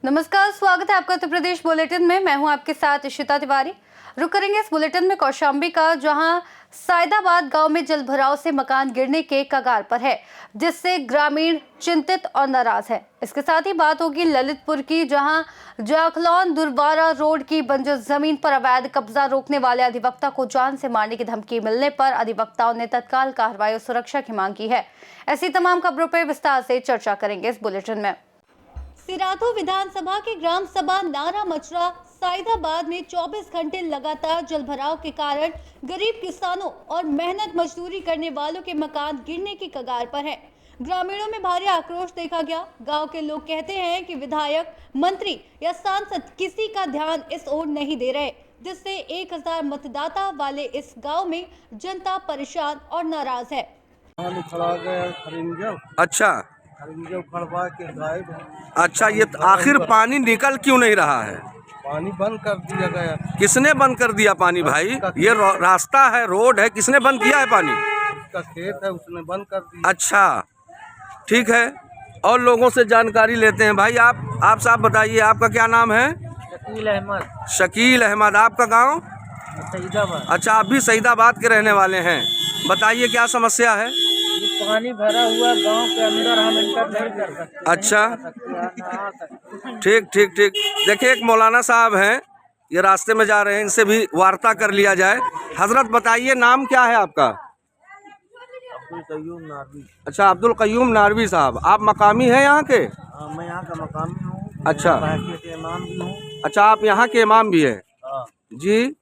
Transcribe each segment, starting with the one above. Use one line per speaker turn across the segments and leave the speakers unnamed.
नमस्कार, स्वागत है आपका उत्तर प्रदेश बुलेटिन में। मैं हूं आपके साथ इशिता तिवारी। रुक करेंगे इस बुलेटिन में कौशाम्बी का, जहां साइदाबाद गांव में जलभराव से मकान गिरने के कगार पर है, जिससे ग्रामीण चिंतित और नाराज है। इसके साथ ही बात होगी ललितपुर की, जहां जाखलौन दुर्वारा रोड की बंजर जमीन पर अवैध कब्जा रोकने वाले अधिवक्ता को जान से मारने की धमकी मिलने पर अधिवक्ताओं ने तत्काल कार्रवाई और सुरक्षा की मांग की है। ऐसी तमाम खबरों पर विस्तार से चर्चा करेंगे इस बुलेटिन में। सिराथू विधानसभा की ग्राम सभा नारा मचरा साइदाबाद में 24 घंटे लगातार जलभराव के कारण गरीब किसानों और मेहनत मजदूरी करने वालों के मकान गिरने की कगार पर है। ग्रामीणों में भारी आक्रोश देखा गया। गांव के लोग कहते हैं कि विधायक, मंत्री या सांसद किसी का ध्यान इस ओर नहीं दे रहे, जिससे 1000 मतदाता वाले इस गाँव में जनता परेशान और नाराज है।
अच्छा, ये आखिर पानी निकल क्यों नहीं रहा है?
पानी बंद कर दिया गया।
किसने बंद कर दिया पानी भाई? ये रास्ता है, रोड है, किसने बंद किया है पानी?
उसका खेत है, उसने बंद कर दिया।
अच्छा, ठीक है। और लोगों से जानकारी लेते हैं। भाई आप साहब बताइए, आपका क्या नाम है?
शकील अहमद।
शकील अहमद। आपका गांव?
सईदाबाद।
अच्छा, आप भी सईदाबाद के रहने वाले हैं। बताइए क्या समस्या है?
पानी भरा हुआ गांव के अंदर, हम इंटर नहीं कर सकते।
अच्छा, ठीक ठीक ठीक। देखिए, एक मौलाना साहब हैं, ये रास्ते में जा रहे हैं, इनसे भी वार्ता कर लिया जाए। हजरत बताइए, नाम क्या है आपका?
अब्दुल कयूम नारवी।
अच्छा, अब्दुल कयूम नारवी साहब। आप मकामी हैं यहाँ के?
मैं यहाँ का मकामी हूँ।
अच्छा,
इमाम भी हूँ।
अच्छा, आप यहाँ के इमाम भी हैं जी।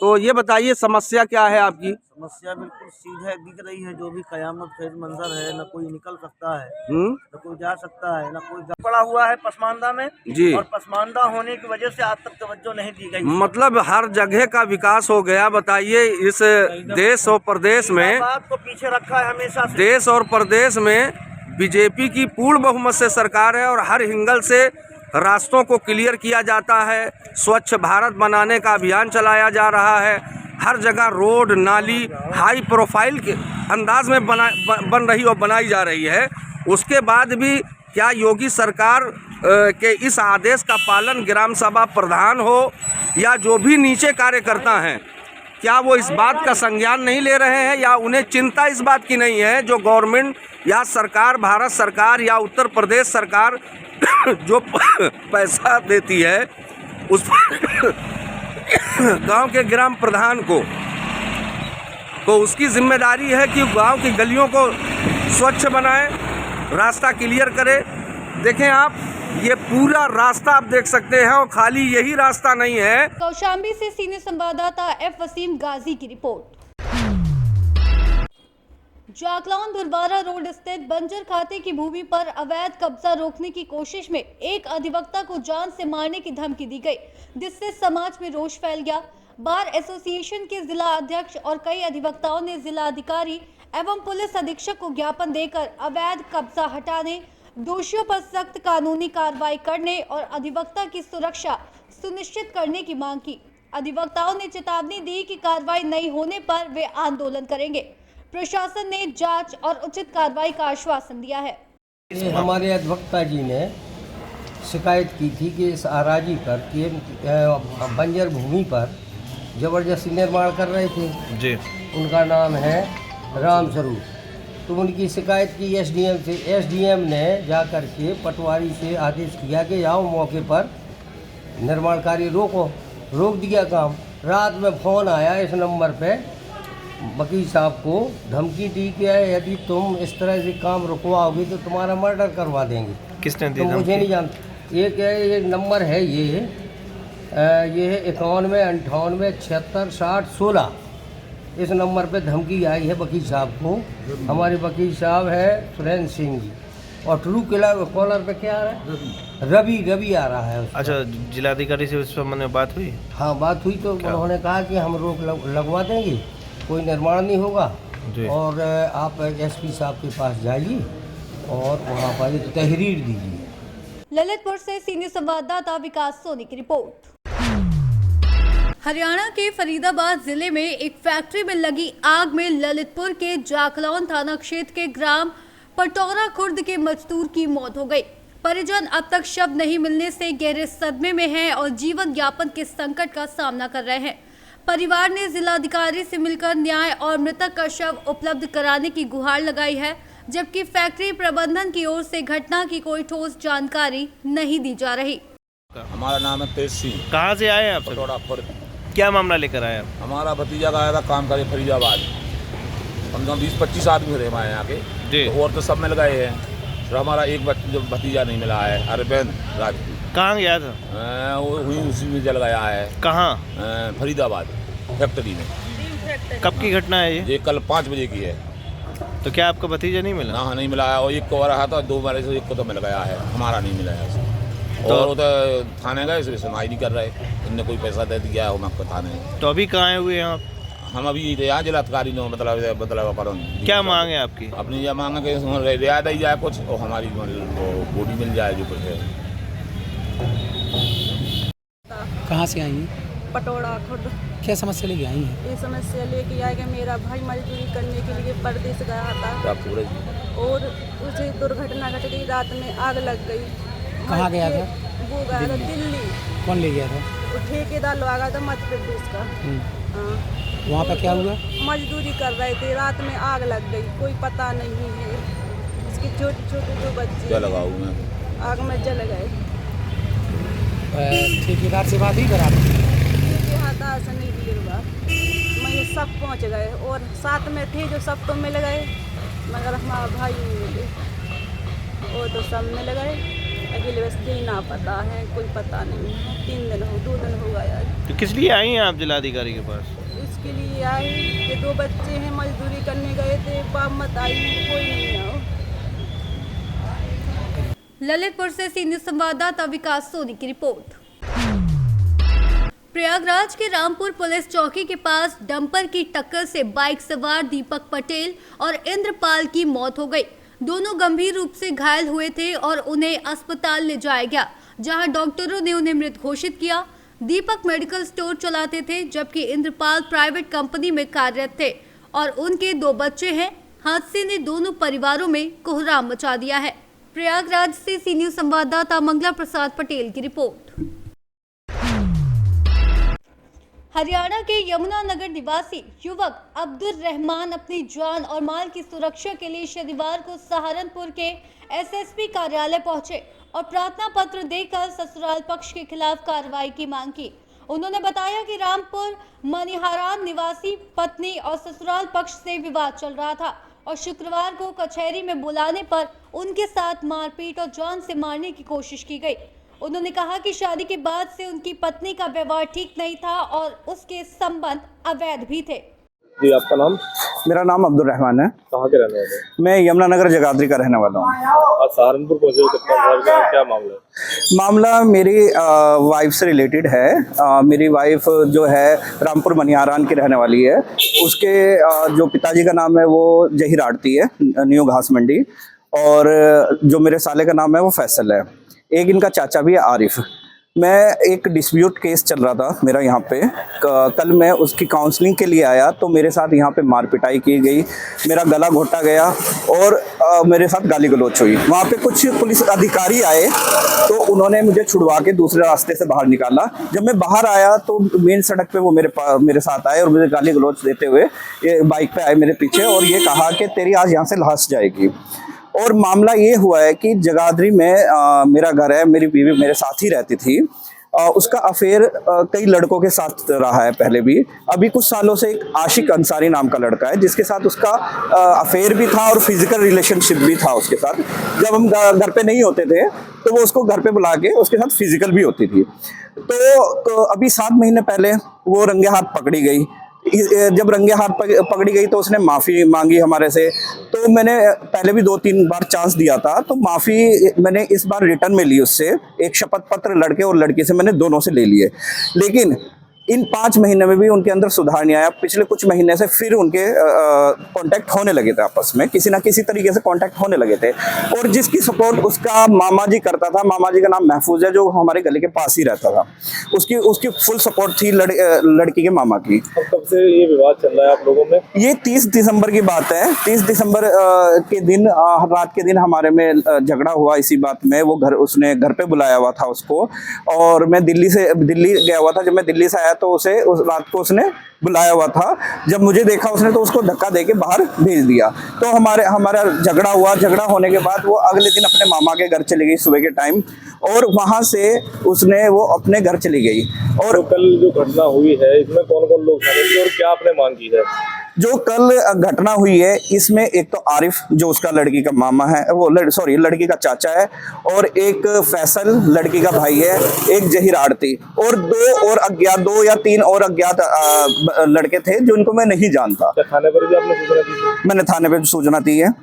तो ये बताइए, समस्या क्या है आपकी?
समस्या बिल्कुल सीधे दिख रही है। जो भी कयामत खेज मंजर है, न कोई निकल सकता है, न कोई जा सकता है, न कोई पड़ा हुआ है पसमानदा में
जी।
और पसमानदा होने की वजह से आज तक तवज्जो नहीं दी गई।
मतलब हर जगह का विकास हो गया। बताइए, इस देश और प्रदेश में,
बात को पीछे रखा है हमेशा से।
देश और प्रदेश में बीजेपी की पूर्ण बहुमत से सरकार है और हर हिंगल से रास्तों को क्लियर किया जाता है। स्वच्छ भारत बनाने का अभियान चलाया जा रहा है। हर जगह रोड, नाली हाई प्रोफाइल के अंदाज में बन रही और बनाई जा रही है। उसके बाद भी क्या योगी सरकार के इस आदेश का पालन ग्राम सभा प्रधान हो या जो भी नीचे कार्यकर्ता हैं, क्या वो इस बात का संज्ञान नहीं ले रहे हैं, या उन्हें चिंता इस बात की नहीं है जो गवर्नमेंट या सरकार, भारत सरकार या उत्तर प्रदेश सरकार जो पैसा देती है उस गांव के ग्राम प्रधान को, तो उसकी जिम्मेदारी है कि गांव की गलियों को स्वच्छ बनाए, रास्ता क्लियर करे। देखें आप, ये पूरा रास्ता आप देख सकते हैं और खाली यही रास्ता नहीं है।
कौशाम्बी से सीनियर संवाददाता एफ वसीम गाजी की रिपोर्ट। जाखलौन दुर्वारा रोड स्थित बंजर खाते की भूमि पर अवैध कब्जा रोकने की कोशिश में एक अधिवक्ता को जान से मारने की धमकी दी गई, जिससे समाज में रोष फैल गया। बार एसोसिएशन के जिला अध्यक्ष और कई अधिवक्ताओं ने जिला अधिकारी एवं पुलिस अधीक्षक को ज्ञापन देकर अवैध कब्जा हटाने, दोषियों पर सख्त कानूनी कार्रवाई करने और अधिवक्ता की सुरक्षा सुनिश्चित करने की मांग की। अधिवक्ताओं ने चेतावनी दी कि कार्रवाई नहीं होने पर वे आंदोलन करेंगे। प्रशासन ने जांच और उचित कार्रवाई का आश्वासन दिया है।
हमारे अधिवक्ता जी ने शिकायत की थी कि इस आराजी पर के बंजर भूमि पर जबरदस्ती निर्माण कर रहे थे जी। उनका नाम है राम स्वरूप। तो उनकी शिकायत की एसडीएम से। एसडीएम ने जाकर के पटवारी से आदेश किया कि आओ मौके पर निर्माण कार्य रोक दिया काम। रात में फ़ोन आया इस नंबर पे, वकील साहब को धमकी दी कि यदि तुम इस तरह से काम रुकवाओगे तो तुम्हारा मर्डर करवा देंगे।
किसने दी?
तो मुझे नहीं जानता। ये नंबर है, ये है 91 98 76 60 16। इस नंबर पे धमकी आई है वकील साहब को। हमारे वकील साहब है सुरेंद्र सिंह जी, और ट्रू कॉलर पे क्या आ रहा है? रवि आ रहा है।
अच्छा, जिलाधिकारी से उस संबंध में बात हुई?
हाँ, बात हुई। तो उन्होंने कहा कि हम रोक लगवा देंगे, कोई निर्माण नहीं होगा, और आप एसपी साहब के पास जाइए और वहाँ पर तहरीर दीजिए।
ललितपुर से सीनियर संवाददाता विकास सोनी की रिपोर्ट। हरियाणा के फरीदाबाद जिले में एक फैक्ट्री में लगी आग में ललितपुर के जाखलौन थाना क्षेत्र के ग्राम पटौरा खुर्द के मजदूर की मौत हो गई। परिजन अब तक शव नहीं मिलने से गहरे सदमे में हैं और जीवन यापन के संकट का सामना कर रहे हैं। परिवार ने जिलाधिकारी से मिलकर न्याय और मृतक का शव उपलब्ध कराने की गुहार लगाई है, जबकि फैक्ट्री प्रबंधन की ओर से घटना की कोई ठोस जानकारी नहीं दी जा रही।
हमारा नाम है तेज सिंह।
कहाँ से आए हैं आप सब?
पटौरा खुर्द।
क्या मामला लेकर आए आप?
हमारा भतीजा का आया था काम करे फरीदाबाद। कम से कम 20-25 आदमी रहे हमारे यहाँ के
जी।
तो और तो सब मिल गए हैं, तो हमारा एक भतीजा नहीं मिला है, अरविंद राजपूत।
कहाँ गया था?
वो हुई उसी में जल गया है।
कहाँ?
फरीदाबाद फैक्ट्री में।
कब की घटना है ये?
कल 5 बजे की है।
तो क्या आपका भतीजा नहीं मिला?
ना नहीं मिला है, और एक को रहा था 2 बार से, एक को तो मिल गया है, हमारा नहीं मिला है।
तो
और वो तो थाने गए, इसलिए सुनवाई नहीं कर रहे, इनने कोई पैसा दे दिया है हमको थाने।
तो अभी कहाँ आए हुए हैं आप?
हम अभी यहाँ जिलाधिकारी ने मतलब
क्या मांग है आपकी?
अपनी यह मांग है कि रियायत दी जाए कुछ, और हमारी बॉडी मिल जाए जो कुछ है।
कहाँ से आई हैं?
पटौरा खुर्द।
क्या समस्या लेके आई हैं?
ये समस्या लेके आए कि मेरा भाई मजदूरी करने के लिए परदेश गया था और उसे दुर्घटना घट गई, रात में आग लग गई।
कहाँ गया था?
वो गया था दिल्ली।
कौन ले गया था?
वो ठेकेदार लगा गया था मध्य प्रदेश का। हाँ।
वहाँ पर क्या हुआ?
मजदूरी कर रहे थे, रात में आग लग गई, कोई पता नहीं है। उसके छोटे छोटे 2 बच्चे
क्या लगा मैं
आग में जल गए।
ठेकेदार से बात ही करा?
ठेकेदार से नहीं गिरवा, मैं सब पहुँच गए और साथ में थे जो सब तो मिल गए, मगर हमारा भाई नहीं मिले। वो तो सब मिल गए, अगले बस यही ना पता है, कोई पता नहीं है। 2 दिन हो गया।
तो किस लिए आई हैं आप जिलाधिकारी के पास?
इसके लिए आए कि 2 बच्चे हैं, मजदूरी करने गए थे, बाप मत आई, कोई नहीं आओ।
ललितपुर से सीनियर संवाददाता विकास सोनी की रिपोर्ट। प्रयागराज के रामपुर पुलिस चौकी के पास डंपर की टक्कर से बाइक सवार दीपक पटेल और इंद्रपाल की मौत हो गई। दोनों गंभीर रूप से घायल हुए थे और उन्हें अस्पताल ले जाया गया, जहां डॉक्टरों ने उन्हें मृत घोषित किया। दीपक मेडिकल स्टोर चलाते थे, जबकि इंद्रपाल प्राइवेट कंपनी में कार्यरत थे और उनके 2 बच्चे हैं। हादसे ने दोनों परिवारों में कोहराम मचा दिया है। प्रयागराज से सीनियर संवाददाता मंगला प्रसाद पटेल की रिपोर्ट। हरियाणा के यमुनानगर निवासी युवक अब्दुल रहमान अपनी जान और माल की सुरक्षा के लिए शनिवार को सहारनपुर के एसएसपी कार्यालय पहुंचे और प्रार्थना पत्र देकर ससुराल पक्ष के खिलाफ कार्रवाई की मांग की। उन्होंने बताया कि रामपुर मनिहारान निवासी पत्नी और ससुराल पक्ष से विवाद चल रहा था और शुक्रवार को कचहरी में बुलाने पर उनके साथ मारपीट और जान से मारने की कोशिश की गई। उन्होंने कहा कि शादी के बाद से उनकी पत्नी का व्यवहार ठीक नहीं था और उसके संबंध अवैध भी थे।
जी, आपका नाम?
मेरा नाम अब्दुल रहमान है।
कहाँ के रहने वाले?
मैं यमुनानगर जगाधरी का रहने वाला हूँ।
आज सहारनपुर पहुँचे, क्या मामला है?
मामला मेरी वाइफ से रिलेटेड है। मेरी वाइफ जो है रामपुर मनिहारान की रहने वाली है। उसके जो पिताजी का नाम है वो जहीर आड़ती है, न्यू घास मंडी, और जो मेरे साले का नाम है वो फैसल है। एक इनका चाचा भी है आरिफ। मैं एक डिस्प्यूट केस चल रहा था मेरा यहाँ पे। कल मैं उसकी काउंसलिंग के लिए आया तो मेरे साथ यहाँ पे मार पिटाई की गई, मेरा गला घोटा गया और मेरे साथ गाली गलौच हुई। वहाँ पे कुछ पुलिस अधिकारी आए तो उन्होंने मुझे छुड़वा के दूसरे रास्ते से बाहर निकाला। जब मैं बाहर आया तो मेन सड़क पे वो मेरे साथ आए और मुझे गाली गलौच देते हुए ये बाइक पे आए मेरे पीछे और ये कहा कि तेरी आज यहाँ से लाश जाएगी। और मामला ये हुआ है कि जगाधरी में मेरा घर है, मेरी बीवी मेरे साथ ही रहती थी। उसका अफेयर कई लड़कों के साथ रहा है पहले भी। अभी कुछ सालों से एक आशिक अंसारी नाम का लड़का है जिसके साथ उसका अफेयर भी था और फिजिकल रिलेशनशिप भी था उसके साथ। जब हम घर पे नहीं होते थे तो वो उसको घर पे बुला के उसके साथ फिजिकल भी होती थी। तो अभी 7 महीने पहले वो रंगे हाथ पकड़ी गई। जब रंगे हाथ पकड़ी गई तो उसने माफ़ी मांगी हमारे से। तो मैंने पहले भी 2-3 बार चांस दिया था, तो माफ़ी मैंने इस बार रिटर्न में ली उससे। एक शपथ पत्र लड़के और लड़की से मैंने दोनों से ले लिए। लेकिन इन 5 महीने में भी उनके अंदर सुधार नहीं आया। पिछले कुछ महीने से फिर उनके कांटेक्ट होने लगे थे, आपस में किसी ना किसी तरीके से कांटेक्ट होने लगे थे। और जिसकी सपोर्ट उसका मामा जी करता था, मामा जी का नाम महफूज है, जो हमारे गले के पास ही रहता था, उसकी फुल सपोर्ट थी लड़की के मामा की।
अब कब से ये विवाद चल रहा है आप लोगों में?
ये 30 दिसंबर की बात है। 30 दिसंबर के दिन रात के दिन हमारे में झगड़ा हुआ इसी बात में। वो उसने घर पे बुलाया हुआ था उसको, और मैं दिल्ली गया हुआ था। जब मैं दिल्ली से आया तो उस रात को उसने बुलाया हुआ था। जब मुझे देखा उसने तो उसको धक्का देके बाहर भेज दिया। तो हमारा झगड़ा हुआ। झगड़ा होने के बाद वो अगले दिन अपने मामा के घर चली गई सुबह के टाइम, और वहां से उसने वो अपने घर चली गई। और
तो कल जो घटना हुई है इसमें कौन कौन लोग शामिल थे और क्या आपने मांग की है?
जो कल घटना हुई है इसमें एक तो आरिफ जो उसका लड़की का मामा है, वो लड़की का चाचा है, और एक फैसल लड़की का भाई है, एक जहीर आड़ती, और 2 या 3 और अज्ञात लड़के थे जिनको मैं नहीं जानता।
क्या थाने पर भी आपने सूचना दी थी?
मैंने थाने पे सूचना दी है।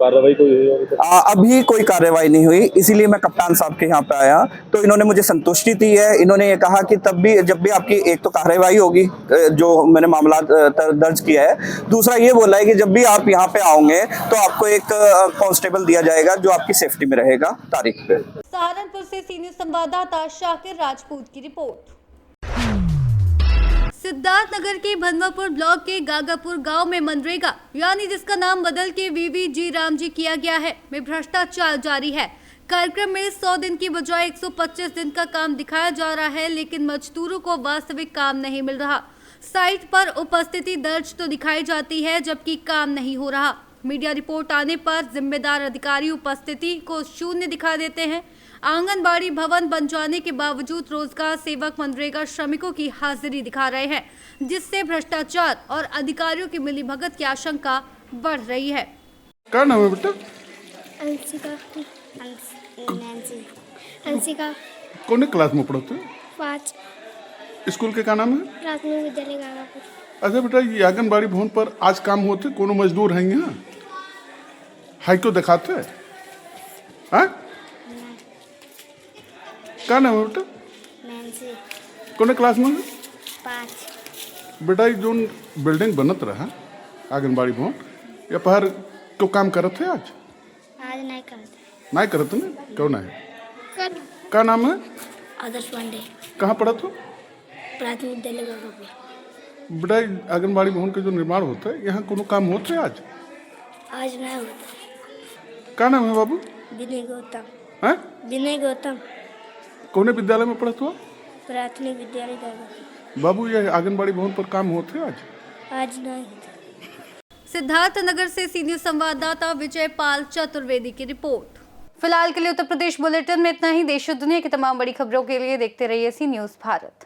कार्रवाई कोई हुई होगी तो?
अभी कोई कार्रवाई नहीं हुई, इसीलिए मैं कप्तान साहब के यहाँ पे आया। तो इन्होंने मुझे संतुष्टि दी है। इन्होंने ये कहा कि जब भी आपकी एक तो कार्रवाई होगी, जो मैंने मामला दर्ज किया है, दूसरा ये बोला है कि जब भी आप यहाँ पे आओगे तो आपको एक कांस्टेबल दिया जाएगा जो आपकी सेफ्टी में रहेगा तारीख पे।
सहारनपुर से सीनियर संवाददाता शाकिर राजपूत की रिपोर्ट। सिद्धार्थनगर के भनवापुर ब्लॉक के गागापुर गांव में मनरेगा यानी जिसका नाम बदल के वीवीजी राम जी किया गया है में भ्रष्टाचार जारी है। कार्यक्रम में 100 दिन की बजाय 125 दिन का काम दिखाया जा रहा है, लेकिन मजदूरों को वास्तविक काम नहीं मिल रहा। साइट पर उपस्थिति दर्ज तो दिखाई जाती है जबकि काम नहीं हो रहा। मीडिया रिपोर्ट आने पर जिम्मेदार अधिकारी उपस्थिति को शून्य दिखा देते हैं। आंगनबाड़ी भवन बन जाने के बावजूद रोजगार सेवक मनरेगा श्रमिकों की हाजिरी दिखा रहे हैं, जिससे भ्रष्टाचार और अधिकारियों की मिलीभगत की आशंका बढ़ रही है।
क्या नाम है बेटा?
अंशिका।
कौन क्लास में पढ़ते हो?
5।
स्कूल के क्या नाम है?
प्राथमिक विद्यालय गागापुर।
अच्छा बेटा, ये आंगनबाड़ी भवन पर आज काम होते, कोनो मजदूर हैं यहाँ? हाई को दिखाते हैं? हाँ? क्या नाम है बेटा?
नैन्सी।
कौन क्लास में?
5।
बेटा, ये जो बिल्डिंग बनत रहा आंगनबाड़ी भवन, या पहर क्यों काम करत है आज?
आज नहीं करते।
नहीं करते ना? क्यों नहीं? क्या नाम है?
आदर्श पांडे।
कहाँ पढ़त हो?
प्राथमिक विद्यालय गागापुर।
बेटा, आंगनबाड़ी भवन का जो निर्माण होता है, यहाँ कोनो काम होते है आज?
आज नहीं होता।
क्या नाम है बाबू?
विनय गौतम।
हैं?
विनय गौतम।
कौन विद्यालय में पढ़त हो?
प्राथमिक विद्यालय गागापुर।
बाबू, ये आंगनबाड़ी भवन पर काम होते आज?
आज नहीं होता।
सिद्धार्थनगर से सीनियर संवाददाता विजय पाल चतुर्वेदी की रिपोर्ट। फिलहाल के लिए उत्तर प्रदेश बुलेटिन में इतना ही। देश और दुनिया की तमाम बड़ी खबरों के लिए देखते रहिए सी न्यूज़ भारत।